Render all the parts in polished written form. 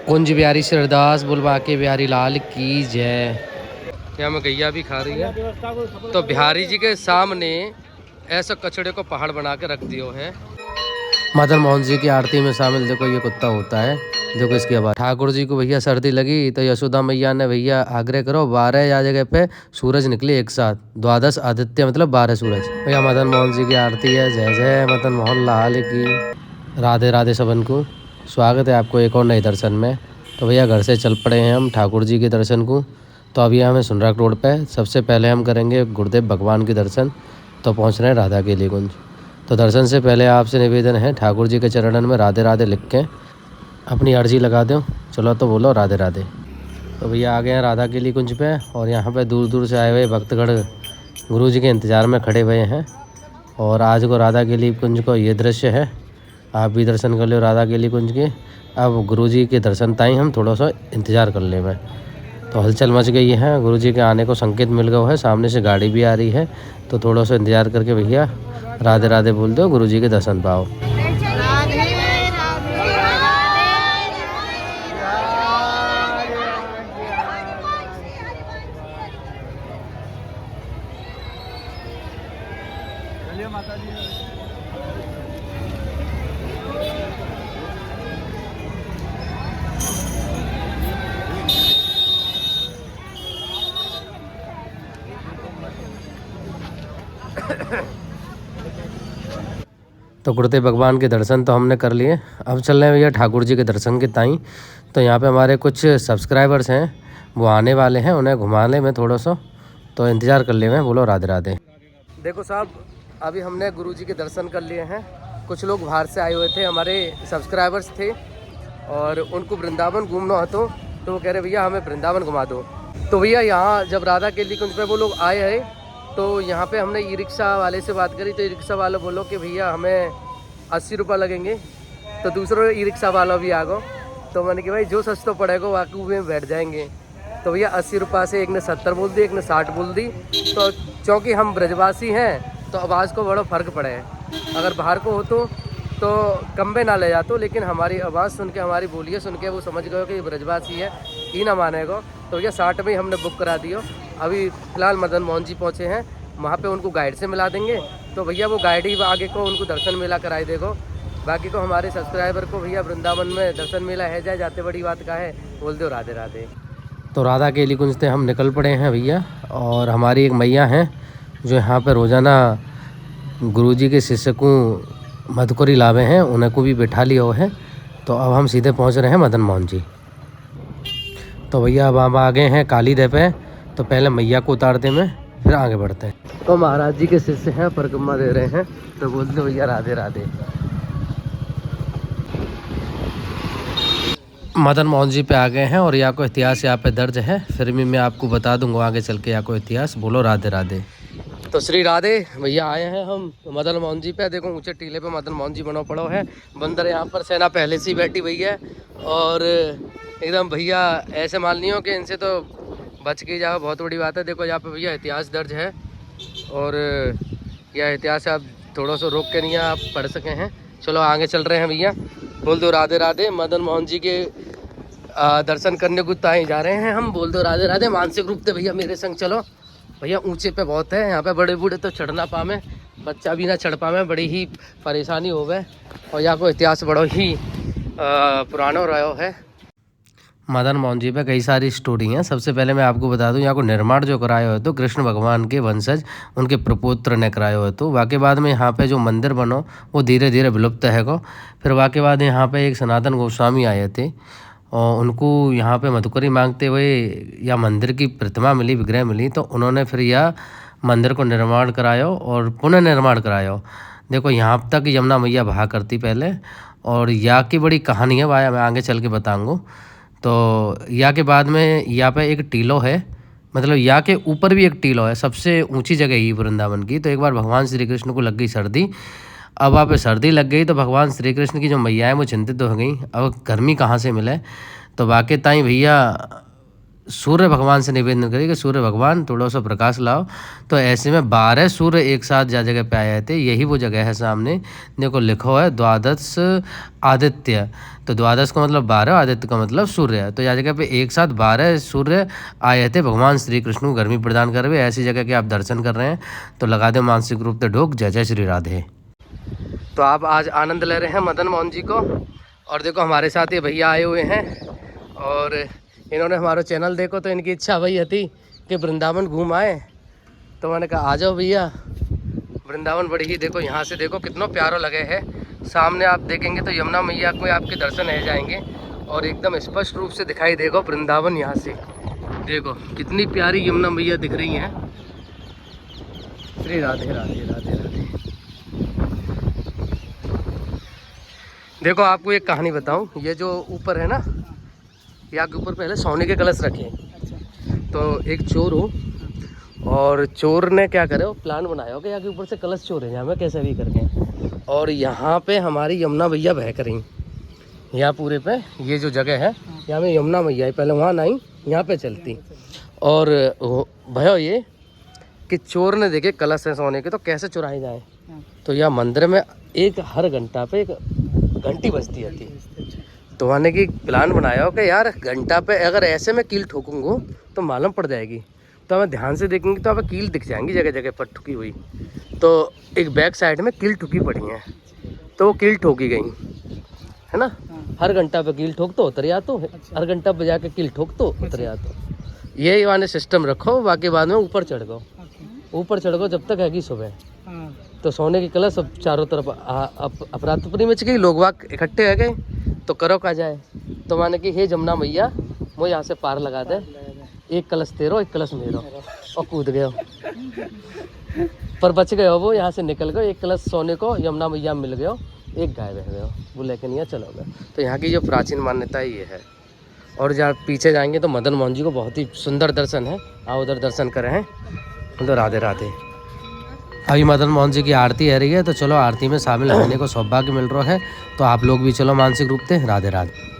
कुंज बिहारी सरदास बुलवा के बिहारी लाल की जय। यहाँ में गैया भी खा रही है। तो बिहारी जी के सामने ऐसा कचड़े को पहाड़ बना के रख दियो है। मदन मोहन जी की आरती में शामिल देखो ये कुत्ता होता है। देखो इसकी आवाज। ठाकुर जी को भैया सर्दी लगी तो यशोदा मैया ने भैया आग्रह करो 12 या जगह पे सूरज निकले एक साथ। द्वादश आदित्य मतलब 12 सूरज। भैया मदन मोहन जी की आरती है। जय जय मदन मोहन लाल की। राधे राधे सबन को स्वागत है आपको एक और नए दर्शन में। तो भैया घर से चल पड़े हैं हम ठाकुर जी के दर्शन को। तो अभी हमें सुनराक रोड पे सबसे पहले हम करेंगे गुरुदेव भगवान के दर्शन। तो पहुंच रहे हैं राधा केली कुंज। तो दर्शन से पहले आपसे निवेदन है ठाकुर जी के चरणन में राधे राधे लिख के अपनी अर्जी लगा दो। चलो तो बोलो राधे राधे। तो भैया आ गए हैं राधा केली कुंज पे और यहाँ पे दूर दूर से आए हुए भक्तगण गुरु जी के इंतज़ार में खड़े हुए हैं। और आज को राधा केली कुंज को ये दृश्य है। आप भी दर्शन कर लो राधा केली कुंज के। अब गुरु जी के दर्शन ताई हम थोड़ा सा इंतज़ार कर ले में। तो हलचल मच गई है। गुरु जी के आने को संकेत मिल गया है। सामने से गाड़ी भी आ रही है। तो थोड़ा सा इंतज़ार करके भैया राधे राधे बोल दो गुरु जी के दर्शन पाओ। तो गुरुदेव भगवान के दर्शन तो हमने कर लिए। अब चल रहे हैं भैया ठाकुर जी के दर्शन के ताई। तो यहाँ पे हमारे कुछ सब्सक्राइबर्स हैं वो आने वाले हैं। उन्हें घुमाने में थोड़ा सा तो इंतज़ार कर लिए हैं। बोलो राधे राधे। देखो साहब अभी हमने गुरु जी के दर्शन कर लिए हैं। कुछ लोग बाहर से आए हुए थे हमारे सब्सक्राइबर्स थे और उनको वृंदावन घूमना हो तो वो कह रहे भैया हमें वृंदावन घुमा दो। तो भैया यहाँ जब राधा केली कुंज पे वो लोग आए हैं तो यहाँ पे हमने ई रिक्शा वाले से बात करी। तो ई रिक्शा वाला बोलो कि भैया हमें 80 रुपये लगेंगे। तो दूसरा ई रिक्शा वाला भी आ गो। तो मैंने कि भाई जो सस्ता पड़ेगा वाकई में बैठ जाएंगे। तो भैया 80 रुपये से एक ने 70 बोल दी एक ने 60 बोल दी। तो क्योंकि हम ब्रजवासी हैं तो आवाज़ को बड़ा फ़र्क पड़े है। अगर बाहर को हो तो कम में ना ले जातो लेकिन हमारी आवाज़ सुन के हमारी बोलिए सुन के वो समझ गए कि ब्रजवासी है ही ना मानेगा। तो भैया 60 में ही हमने बुक करा दियो। अभी फ़िलहाल मदन मोहन जी पहुँचे हैं वहाँ पे उनको गाइड से मिला देंगे। तो भैया वो गाइड ही आगे को उनको दर्शन मेला कराई देगो। बाकी को हमारे सब्सक्राइबर को भैया वृंदावन में दर्शन मेला है जाए जाते बड़ी बात का है। बोल दो राधे राधे। तो राधा केली कुंज से हम निकल पड़े हैं भैया। और हमारी एक मैया हैं जो यहाँ पर रोज़ाना गुरुजी के शिष्य को मधुकरी लावे हैं उन्हें को भी बैठा लिया है। तो अब हम सीधे पहुँच रहे हैं मदन मोहन जी। तो भैया अब हम आ गए हैं काली दे पे। तो पहले मैया को उतारते में फिर आगे बढ़ते हैं। तो महाराज जी के शिष्य हैं परिक्रमा दे रहे हैं। तो बोलते भैया राधे राधे। मदन मोहन जी पे आ गए हैं और यहाँ को इतिहास यहाँ पे दर्ज है। फिर भी मैं आपको बता दूंगा आगे चल के यहाँ को इतिहास। बोलो राधे राधे। तो श्री राधे भैया आए हैं हम मदन मोहन जी पे। देखो ऊंचे टीले पे मदन मोहन जी बनो पड़ो है। बंदर यहाँ पर सेना पहले से ही बैठी हुई है और एकदम भैया ऐसे मान लियो कि इनसे तो बच के जाओ बहुत बड़ी बात है। देखो यहाँ पे भैया इतिहास दर्ज है और यह इतिहास आप थोड़ा सा रोक के नहीं आप पढ़ सके हैं। चलो आगे चल रहे हैं भैया। बोल दो राधे राधे। मदन मोहन जी के दर्शन करने को ताई जा रहे हैं हम। बोल दो राधे राधे। मानसिक रूप से भैया मेरे संग चलो। भैया ऊंचे पे बहुत है यहाँ पे बड़े बूढ़े तो चढ़ ना पावे बच्चा भी ना चढ़ पावे बड़ी ही परेशानी हो गए। और यहाँ को इतिहास बड़ो ही पुराना रहा है। मदन मोहन जी पे कई सारी स्टोरी हैं। सबसे पहले मैं आपको बता दूं यहाँ को निर्माण जो कराया हो तो कृष्ण भगवान के वंशज उनके प्रपुत्र ने कराया हो। तो वाके बाद में यहाँ पे जो मंदिर बनो वो धीरे धीरे विलुप्त है को। फिर वाके बाद यहाँ पे एक सनातन गोस्वामी आए थे और उनको यहाँ पे मधुकरी मांगते हुए या मंदिर की प्रतिमा मिली विग्रह मिली। तो उन्होंने फिर यह मंदिर को निर्माण कराया और पुनः निर्माण कराया। देखो यहाँ तक यमुना मैया बहा करती पहले और यहाँ की बड़ी कहानी है भाई मैं आगे चल के बताऊँगा। तो यहाँ के बाद में यहाँ पे एक टीलो है मतलब यहाँ के ऊपर भी एक टीलो है। सबसे ऊंची जगह ही वृंदावन की। तो एक बार भगवान श्री कृष्ण को लग गई सर्दी। अब वहाँ पे सर्दी लग गई तो भगवान श्री कृष्ण की जो मैया है वो चिंतित हो गई अब गर्मी कहाँ से मिले। तो वाकई ताई भैया सूर्य भगवान से निवेदन करी कि सूर्य भगवान थोड़ा सा प्रकाश लाओ। तो ऐसे में 12 सूर्य एक साथ जा जगह पे आए थे। यही वो जगह है सामने देखो लिखो है द्वादश आदित्य। तो द्वादश का मतलब 12, आदित्य का मतलब सूर्य है। तो यह जगह पे एक साथ 12 सूर्य आए थे भगवान श्री कृष्ण को गर्मी प्रदान कर हुए। ऐसी जगह के आप दर्शन कर रहे हैं तो लगा दे मानसिक रूप से ढोक। जय जय श्री राधे। तो आप आज आनंद ले रहे हैं मदन मोहन जी को। और देखो हमारे साथ ये भैया आए हुए हैं और इन्होंने हमारा चैनल देखो तो इनकी इच्छा वही थी कि वृंदावन घूम आए। तो मैंने कहा आ जाओ भैया, वृंदावन बड़ी ही देखो यहाँ से देखो कितना प्यारा लगे है। सामने आप देखेंगे तो यमुना मैया को आपके दर्शन हो जाएंगे और एकदम स्पष्ट रूप से दिखाई देगा वृंदावन। यहाँ से देखो कितनी प्यारी यमुना मैया दिख रही हैं। श्री राधे राधे राधे राधे। देखो आपको एक कहानी बताऊं, ये जो ऊपर है ना, यहाँ के ऊपर पहले सोने के कलश रखे। तो एक चोर हो और चोर ने क्या करे, प्लान बनाया हो कि यहाँ के ऊपर से कलश चोर है यहाँ में कैसे भी करके। और यहाँ पे हमारी यमुना मैया बह करी, यहाँ पूरे पे ये जो जगह है यहाँ में यमुना मैया है। पहले वहाँ नहीं, यहाँ पे चलती। और भयो ये कि चोर ने देखे कलश है सोने के तो कैसे चुराए जाए। तो यह मंदिर में एक हर घंटा पे एक घंटी बजती रहती। तो मैंने कि प्लान बनाया हो कि यार घंटा पे अगर ऐसे में कील ठोकूंगा तो मालूम पड़ जाएगी। तो हमें ध्यान से देखेंगे तो हमें कील दिख जाएंगी जगह जगह पर ठुकी हुई। तो एक बैक साइड में कील ठुकी पड़ी है, तो वो कील ठोकी गई है ना। हर घंटा पे कील ठोक तो उतर या, तो हर घंटा बजा के कील ठोक तो उतर या। तो यही वाले सिस्टम रखो, बाकी बाद में ऊपर चढ़ गो। ऊपर चढ़ गो जब तक हैगी सुबह। तो सोने की कलश सब चारों तरफ अपराधपुरी मच गई, लोग वाक इकट्ठे हो गए। तो करो का जाए। तो माने कि हे जमुना मैया वो यहाँ से पार लगा दे, एक कलश तेरो एक कलश मेरो। और कूद गए पर बच गए हो, वो यहाँ से निकल गए। एक कलश सोने को यमुना मैया मिल गयो, एक गाय बह गए वो लेके नहीं चलो गए। तो यहाँ की जो प्राचीन मान्यता ये है। और जहाँ पीछे जाएंगे तो मदन मोहन जी को बहुत ही सुंदर दर्शन है, आओ उधर दर्शन करें हैं। तो राधे राधे। अभी मदन मोहन जी की आरती आ रही है, तो चलो आरती में शामिल होने को सौभाग्य मिल रहा है। तो आप लोग भी चलो मानसिक रूप से। राधे राधे।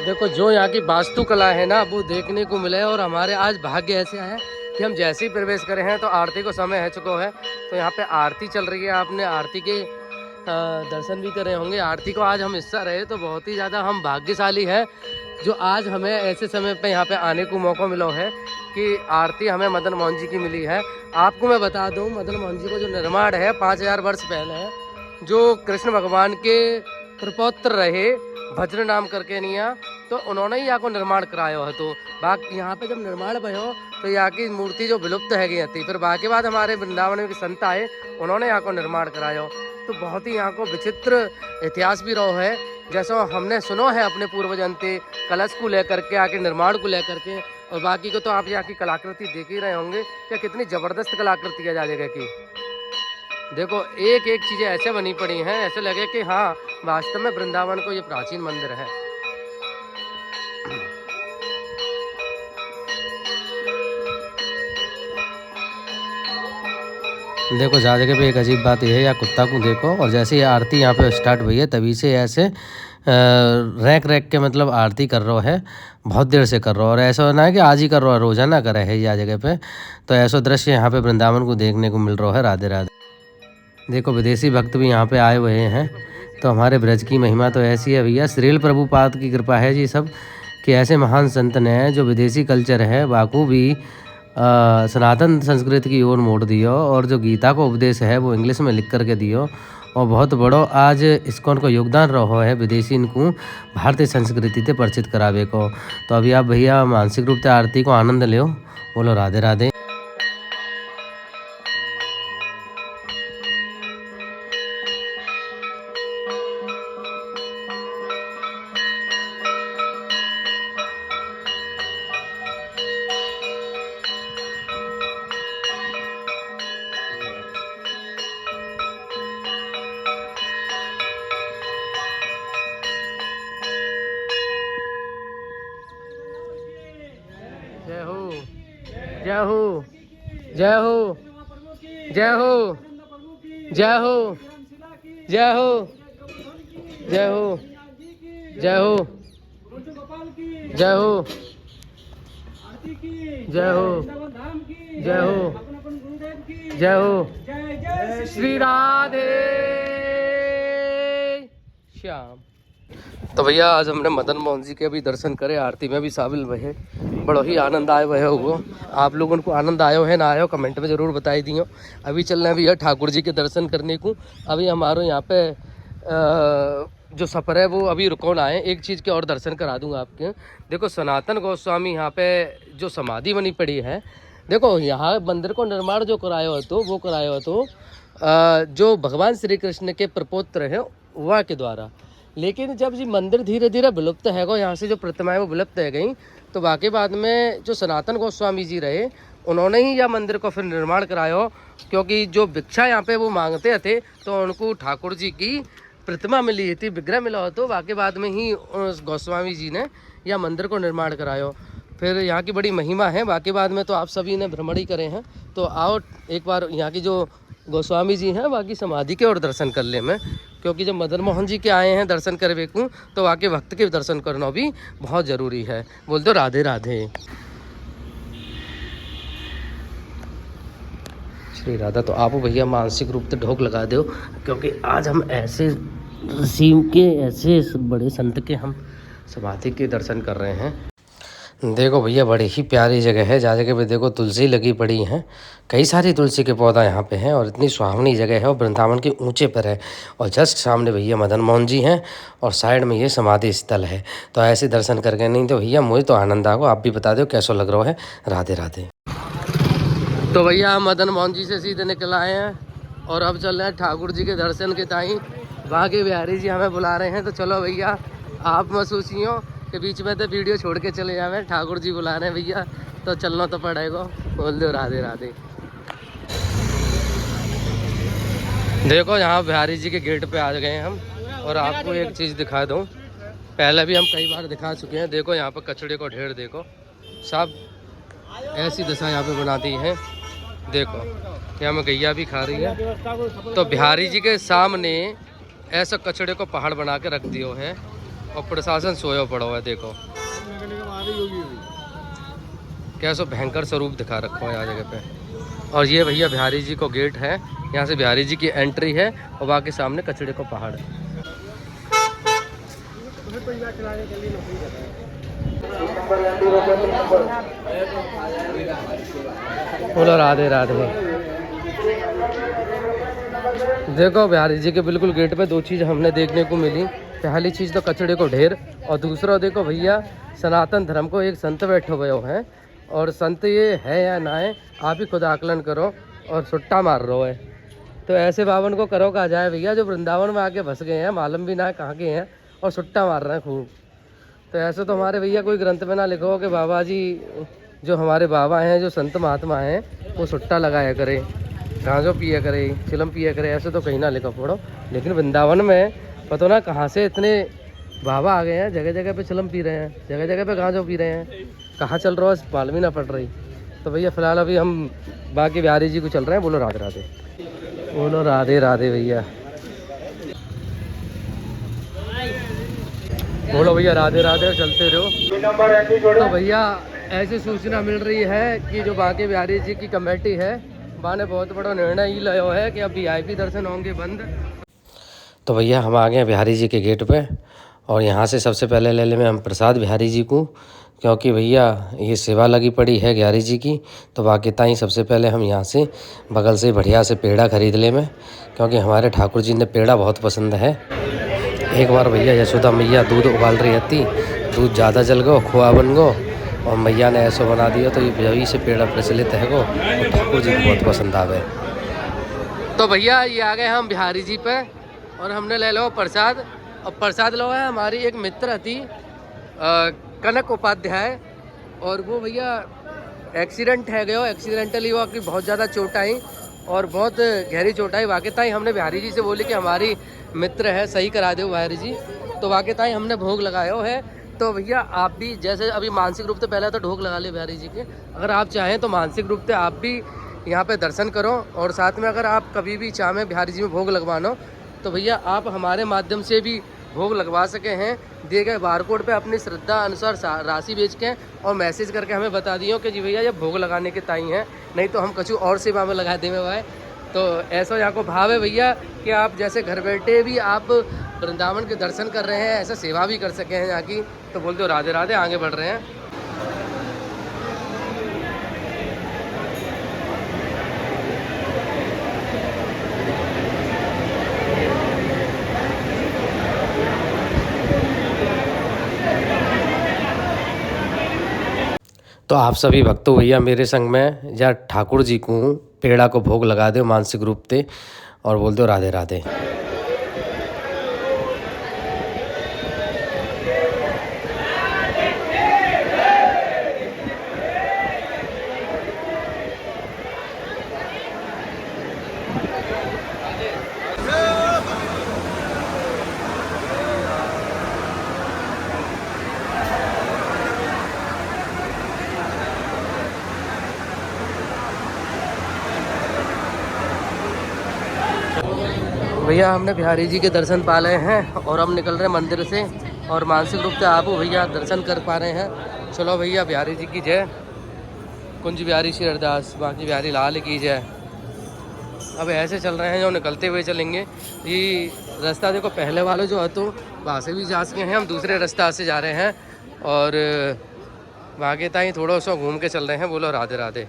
देखो जो यहाँ की वास्तुकला है ना वो देखने को मिले। और हमारे आज भाग्य ऐसे है कि हम जैसे ही प्रवेश करे हैं तो आरती को समय है चुका है। तो यहाँ पे आरती चल रही है, आपने आरती के दर्शन भी करे होंगे। आरती को आज हम हिस्सा रहे तो बहुत ही ज़्यादा हम भाग्यशाली है जो आज हमें ऐसे समय पे यहाँ पे आने को मौका मिला है कि आरती हमें मदन मोहन जी की मिली है। आपको मैं बता दूँ मदन मोहन जी को जो निर्माण है 5000 वर्ष पहले है, जो कृष्ण भगवान के कृपौत्र रहे भद्र नाम करके निया, तो उन्होंने ही यहाँ को निर्माण कराया है। तो बाकी यहाँ पे जब निर्माण भयो तो यहाँ की मूर्ति जो विलुप्त है गई थी, फिर बाकी बाद हमारे वृंदावन में संत आए, उन्होंने यहाँ को निर्माण कराया। तो बहुत ही यहाँ को विचित्र इतिहास भी रहो है। जैसा हमने सुनो है अपने पूर्वजन से कलश को लेकर के, आके निर्माण को लेकर के, और बाकी को तो आप यहाँ की कलाकृति देख ही रहे होंगे कि कितनी ज़बरदस्त कलाकृति है जगह की। देखो एक एक चीज़ें ऐसे बनी पड़ी हैं, ऐसे लगे कि हाँ वास्तव में वृंदावन को ये प्राचीन मंदिर है। देखो जहाँ जगह पे एक अजीब बात यह है, या कुत्ता को देखो, और जैसे ये आरती यहाँ पे स्टार्ट हुई है तभी से ऐसे रैक रैक के मतलब आरती कर रहा है, बहुत देर से कर रहा है। और ऐसा ना है कि आज ही कर रहा है, रोजाना करे है यह जगह पे। तो ऐसा दृश्य यहाँ पे वृंदावन को देखने को मिल रहा है। राधे राधे। देखो विदेशी भक्त भी यहाँ पे आए हुए हैं। तो हमारे ब्रज की महिमा तो ऐसी है भैया, श्रील प्रभुपाद की कृपा है जी सब, कि ऐसे महान संत ने जो विदेशी कल्चर है वाकू भी सनातन संस्कृति की ओर मोड़ दियो, और जो गीता को उपदेश है वो इंग्लिश में लिख करके दियो। और बहुत बड़ो आज इस्कॉन को योगदान रहो है विदेशी इनको भारतीय संस्कृति से परिचित करावे को। तो अभी आप भैया मानसिक रूप से आरती को आनंद लो। बोलो राधे राधे। जय हो जय हो जय हो जय हो जय हो जय हो जय हो जय हो जय हो जय हो जय हो जय हो श्री राधे श्याम। तो भैया आज हमने मदन मोहन जी के भी दर्शन करे, आरती में भी शामिल हुए, बड़ा ही आनंद आए हुए हो। आप लोगों को आनंद आयो है ना आयो कमेंट में ज़रूर बताई दियो। अभी चलना है भैया ठाकुर जी के दर्शन करने को। अभी हमारे यहाँ पे जो सफ़र है वो अभी रुको ना आए, एक चीज़ के और दर्शन करा दूंगा आपके। देखो सनातन गोस्वामी यहाँ पे जो समाधि बनी पड़ी है, देखो यहाँ मंदिर को निर्माण जो कराया हो तो वो कराया हो तो जो भगवान श्री कृष्ण के प्रपौत्र हैं वह के द्वारा। लेकिन जब जी मंदिर धीरे धीरे विलुप्त है गो, यहाँ से जो प्रतिमाएं वो विलुप्त है गई, तो बाकी बाद में जो सनातन गोस्वामी जी रहे उन्होंने ही यह मंदिर को फिर निर्माण कराया हो। क्योंकि जो भिक्षा यहाँ पे वो मांगते थे तो उनको ठाकुर जी की प्रतिमा मिली थी, विग्रह मिला हो, तो बाकी बाद में ही उस गोस्वामी जी ने यह मंदिर को निर्माण कराया। फिर यहाँ की बड़ी महिमा है। बाकी बाद में तो आप सभी ने भ्रमण ही करे हैं, तो आओ एक बार यहाँ की जो गोस्वामी जी हैं बाकी समाधि के और दर्शन कर ले मैं। क्योंकि जब मदन मोहन जी के आए हैं दर्शन करवे को, तो वाकई भक्त के दर्शन करना भी बहुत ज़रूरी है। बोल दो राधे राधे। श्री राधा। तो आप भैया मानसिक रूप से ढोक लगा दो, क्योंकि आज हम ऐसे शिव के ऐसे बड़े संत के हम समाधि के दर्शन कर रहे हैं। देखो भैया बड़ी ही प्यारी जगह है, जहाँ जगह पे देखो तुलसी लगी पड़ी है, कई सारी तुलसी के पौधा यहाँ पे हैं, और इतनी सुहावनी जगह है, और वृंदावन के ऊंचे पर है। और जस्ट सामने भैया मदन मोहन जी हैं, और साइड में ये समाधि स्थल है। तो ऐसे दर्शन करके नहीं तो भैया मुझे तो आनंद आगो। आप भी बता दो कैसा लग रहा है। राधे राधे। तो भैया हम मदन मोहन जी से सीधे निकल आए हैं, और अब चल रहे हैं ठाकुर जी के दर्शन के ताई। वहाँ के बिहारी जी हमें बुला रहे हैं, तो चलो भैया आप महसूसियों के बीच में तो वीडियो छोड़ के चले जाए, ठाकुर जी बुला रहे हैं भैया, तो चलना तो पड़ेगा। बोल दो राधे राधे। देखो यहाँ बिहारी जी के गेट पे आ गए हम, और आपको एक चीज़ दिखा दूँ, पहले भी हम कई बार दिखा चुके हैं। देखो यहाँ पर कचड़े को ढेर देखो, सब ऐसी दशा यहाँ पे बनाती है। देखो यहाँ में गैया भी खा रही है। तो बिहारी जी के सामने ऐसा कचड़े को पहाड़ बना के रख दियो है, और प्रशासन सोया पड़ा हुआ है। देखो कैसा भयंकर स्वरूप दिखा रखा है यहाँ जगह पे। और ये भैया बिहारी जी को गेट है, यहाँ से बिहारी जी की एंट्री है, और वहाँ के सामने कचड़े को पहाड़ है। बोलो राधे राधे। देखो बिहारी जी के बिल्कुल गेट पे दो चीज़ हमने देखने को मिली। पहली चीज़ तो कचड़े को ढेर, और दूसरा देखो भैया सनातन धर्म को एक संत बैठे हुए हैं, और संत ये है या ना है आप ही खुद आकलन करो, और सुट्टा मार रहे है। तो ऐसे बावन को करो कहा जाए भैया, जो वृंदावन में आके बस गए हैं, मालूम भी ना है कहाँ के हैं, और सुट्टा मार रहे हैं खूब। तो ऐसे तो हमारे भैया कोई ग्रंथ में ना लिखो कि बाबा जी जो हमारे बाबा हैं, जो संत महात्मा हैं, वो सुट्टा लगाया करे, गांजो पिया करे, चिलम पिया करे, ऐसे तो कहीं ना लिखो पढ़ो। लेकिन वृंदावन में पता ना कहाँ से इतने बाबा आ गए हैं, जगह जगह पे चिलम पी रहे हैं, जगह जगह पे गांजो पी रहे हैं, कहाँ चल रहा है मालूम ही ना पड़ रही। तो भैया फिलहाल अभी हम बाकी बिहारी जी को चल रहे हैं। बोलो राधे राधे। बोलो राधे राधे भैया। बोलो भैया राधे राधे और चलते रहो। तो भैया ऐसी सूचना मिल रही है कि जो बांके बिहारी जी की कमेटी है वहाँ ने बहुत बड़ा निर्णय ही लिया है कि अब वीआईपी दर्शन होंगे बंद। तो भैया हम आ गए बिहारी जी के गेट पे और यहाँ से सबसे पहले ले लें हम प्रसाद बिहारी जी को, क्योंकि भैया ये सेवा लगी पड़ी है बिहारी जी की। तो बाकी ताई सबसे पहले हम यहाँ से बगल से बढ़िया से पेड़ा खरीद ले में, क्योंकि हमारे ठाकुर जी ने पेड़ा बहुत पसंद है। एक बार भैया यशोदा मैया दूध उबाल रही थी, दूध ज़्यादा जल गो, खोआ बन गो और मैया ने ऐसा बना दिया, तो ये वही से पेड़ा प्रचलित है गो और ठाकुर जी को बहुत पसंद आवे। तो भैया ये आ गए हम बिहारी जी पे और हमने ले लो प्रसाद। और प्रसाद लो है हमारी एक मित्र थी कनक उपाध्याय, और वो भैया एक्सीडेंट है गयो, एक्सीडेंटली वो की बहुत ज़्यादा चोट आई और बहुत गहरी चोट आई। वाकई ताई हमने बिहारी जी से बोली कि हमारी मित्र है, सही करा दो बिहारी जी। तो वाकई ताई हमने भोग लगाया है। तो भैया आप भी जैसे अभी मानसिक रूप से पहले तो ढोक लगा ले बिहारी जी के, अगर आप चाहें तो मानसिक रूप से आप भी यहाँ पे दर्शन करो। और साथ में अगर आप कभी भी चाहें बिहारी जी में भोग लगवाना तो भैया आप हमारे माध्यम से भी भोग लगवा सके हैं। दिए गए बारकोड पे अपनी श्रद्धा अनुसार राशि बेच के और मैसेज करके हमें बता दियो कि जी भैया ये भोग लगाने के ताई हैं, नहीं तो हम कछु और सेवा में लगा देवे भाई। तो ऐसा यहाँ को भाव है भैया कि आप जैसे घर बैठे भी आप वृंदावन के दर्शन कर रहे हैं, ऐसा सेवा भी कर सके हैं यहाँ की। तो बोलते हो राधे राधे, आगे बढ़ रहे हैं। तो आप सभी भक्तों भैया मेरे संग में या ठाकुर जी को पेड़ा को भोग लगा दो मानसिक रूप से और बोल दो राधे राधे। भैया हमने बिहारी जी के दर्शन पा रहे हैं और हम निकल रहे हैं मंदिर से, और मानसिक रूप से आप भैया दर्शन कर पा रहे हैं। चलो भैया बिहारी जी की जय, कुंज बिहारी श्री अरदास, बाकी बिहारी लाल की जय। अब ऐसे चल रहे हैं जो निकलते हुए चलेंगे। ये रास्ता देखो पहले वाले जो है तो वहाँ से भी जा सके हैं, हम दूसरे रास्ता से जा रहे हैं और भागे ताई थोड़ा सा घूम के चल रहे हैं। बोलो राधे राधे।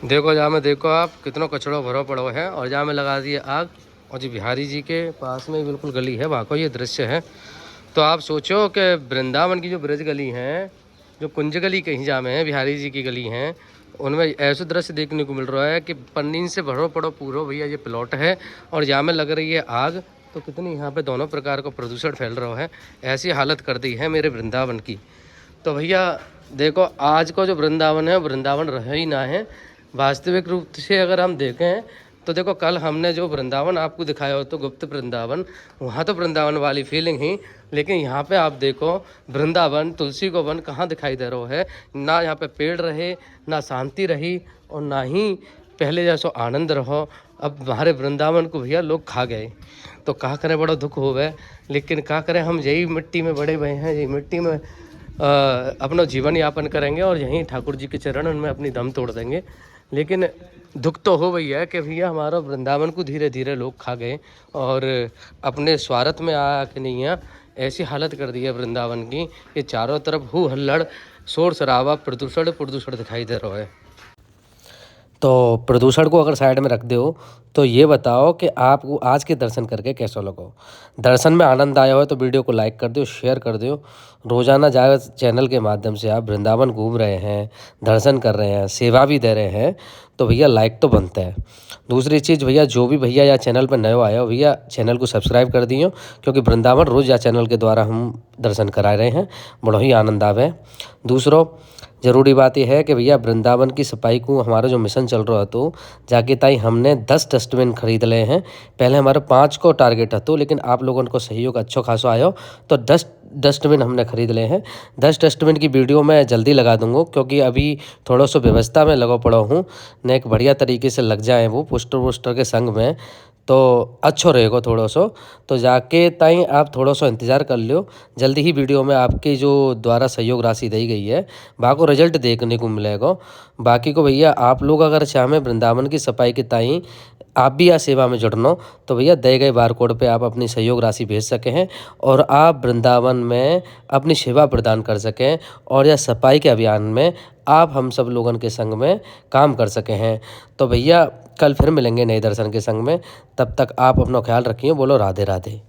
देखो जहाँ में देखो आप कितना कचड़ो भरो पड़ो है और जहाँ में लगा दिए आग, और जी बिहारी जी के पास में बिल्कुल गली है, वहाँ को ये दृश्य है। तो आप सोचो कि वृंदावन की जो ब्रज गली हैं, जो कुंज गली कहीं जहाँ में है बिहारी जी की गली हैं, उनमें ऐसा दृश्य देखने को मिल रहा है कि पन्नी से भरो पड़ो पूरो भैया ये प्लॉट है और जहाँ में लग रही है आग। तो कितनी यहाँ पे दोनों प्रकार का प्रदूषण फैल रहा है, ऐसी हालत कर दी है मेरे वृंदावन की। तो भैया देखो आज को जो वृंदावन है वृंदावन रह ही ना है। वास्तविक रूप से अगर हम देखें तो देखो कल हमने जो वृंदावन आपको दिखाया हो तो गुप्त वृंदावन, वहाँ तो वृंदावन वाली फीलिंग ही, लेकिन यहाँ पे आप देखो वृंदावन तुलसी को वन कहाँ दिखाई दे रहा है। ना यहाँ पे पेड़ रहे, ना शांति रही और ना ही पहले जैसो आनंद रहो। अब हमारे वृंदावन को भैया लोग खा गए, तो क्या करें, बड़ा दुख हो गए। लेकिन क्या करें, हम यही मिट्टी में बड़े हुए हैं, यही मिट्टी में अपना जीवन यापन करेंगे और यहीं ठाकुर जी के चरण उनमें अपनी दम तोड़ देंगे। लेकिन दुख तो हो गई है कि भैया हमारा वृंदावन को धीरे धीरे लोग खा गए और अपने स्वार्थ में आ के नहीं है, ऐसी हालत कर दी है वृंदावन की कि चारों तरफ हु हल्लड़ शोर शराबा प्रदूषण प्रदूषण दिखाई दे रहा है। तो प्रदूषण को अगर साइड में रख दो तो ये बताओ कि आपको आज के दर्शन करके कैसा लगा। दर्शन में आनंद आया हो तो वीडियो को लाइक कर दो, शेयर कर दो। रोजाना जागर चैनल के माध्यम से आप वृंदावन घूम रहे हैं, दर्शन कर रहे हैं, सेवा भी दे रहे हैं, तो भैया लाइक तो बनता है। दूसरी चीज़ भैया जो भी भैया या चैनल पर नए आए हो भैया चैनल को सब्सक्राइब कर दियो, क्योंकि वृंदावन रोज़ या चैनल के द्वारा हम दर्शन करा रहे हैं, बड़ा ही आनंद आवे। दूसरों ज़रूरी बात यह है कि भैया वृंदावन की सफाई को हमारा जो मिशन चल रहा है तो जाके ताई हमने 10 डस्टबिन खरीद लिए हैं। पहले हमारे 5 को टारगेट है तो, लेकिन आप लोगों को सहयोग अच्छा खासा आया तो 10 डस्टबिन हमने खरीद लिए हैं। 10 डस्टबिन की वीडियो मैं जल्दी लगा दूंगा, क्योंकि अभी थोड़ा सा व्यवस्था में लगा पड़ा हूँ, न एक बढ़िया तरीके से लग जाए वो पोस्टर वोस्टर के संग में। तो अच्छो रहेगा थोड़ो सो। तो जाके ताई आप थोड़ा सा इंतज़ार कर लियो, जल्दी ही वीडियो में आपकी जो द्वारा सहयोग राशि दी गई है वहाँ को रिजल्ट देखने को मिलेगा। बाकी को भैया आप लोग अगर चाहें वृंदावन की सफाई की ताई आप भी यह सेवा में जुड़ना, तो भैया दिए गए बार कोड पे आप अपनी सहयोग राशि भेज सके हैं और आप वृंदावन में अपनी सेवा प्रदान कर सकें और यह सफाई के अभियान में आप हम सब लोगों के संग में काम कर सके हैं। तो भैया कल फिर मिलेंगे नए दर्शन के संग में, तब तक आप अपना ख्याल रखिए। बोलो राधे राधे।